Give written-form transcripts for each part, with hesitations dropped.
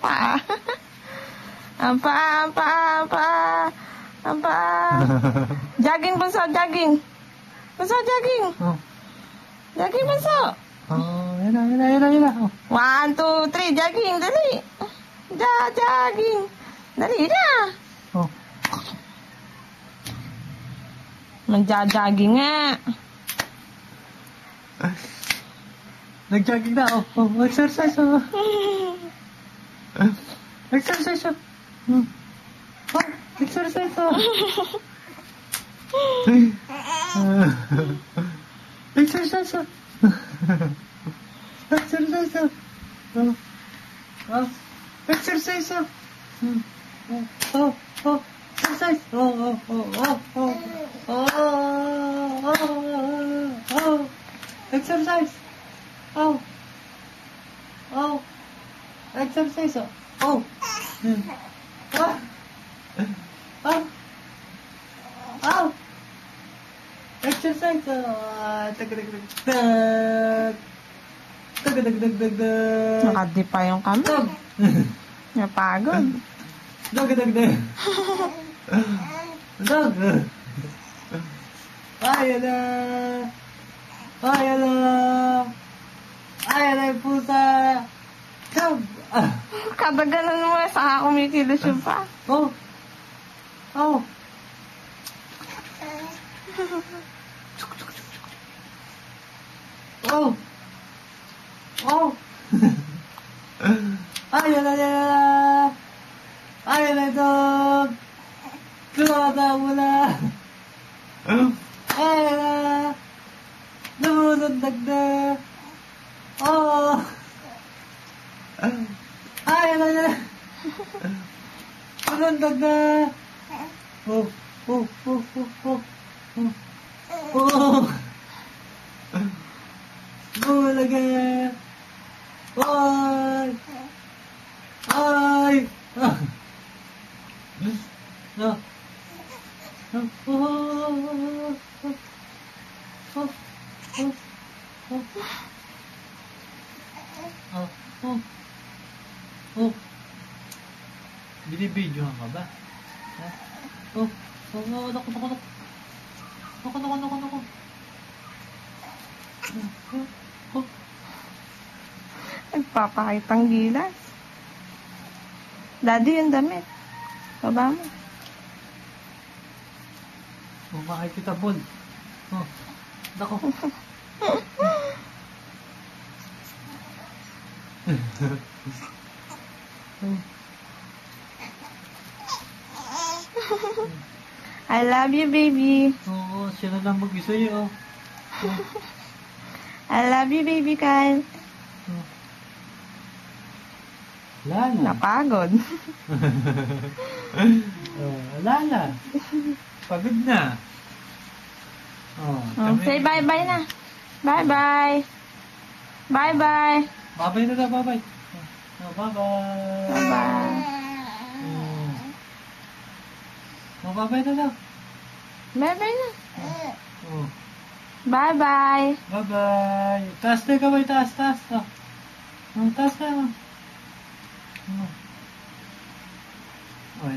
paa. Ang paa, ang paa, ang paa. Ang paa. Jogging, bunso, jogging. Bunso, jogging. Oh. Jogging, bunso. Oh, yan na. Oh. 1, 2, 3, jogging, dali. Jogging. Dali na. Oh. Magja-jogging nga. Nag-jogging na. Oh, exercise. Oh. Exercise. Oh, exercise. Oh. Exercise. Exercise. Exercise. Exercise. Exercise. Exercise. Exercise. Nakadi pa yung kamay. Napagod. Dog. Ayan na yung pusa. Dog. Kada ganun mo, saka kumikilos yung pa. Oh. Ayan na dog. Kumata mo na. Ayan na. Lumunod na. Oh. Ayan na. Lumunod na. Oh. Bulaga. Ay. No. Binibidyohan ka ba? Naku. Nagpapakitang gilas. Daddy, yung damit. Baba mo. Makikita bol. Naku. I love you, baby. Oo, siya na lang mag-isa yun. I love you, baby, Kyle. Lala. Napagod. Lala. Pagod na. Say bye-bye na. Bye-bye. Bye-bye. Babay na daw, babay. Bye-bye. Bye-bye. Babay na daw. Bye-bye na. Oh. Bye-bye. Bye-bye. Taas na kamay, taas. Taas na.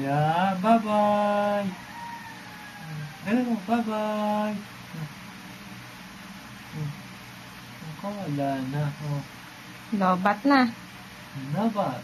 Yeah, bye-bye. Ganun mo, bye-bye. Wala na. Lobat na. Lobat.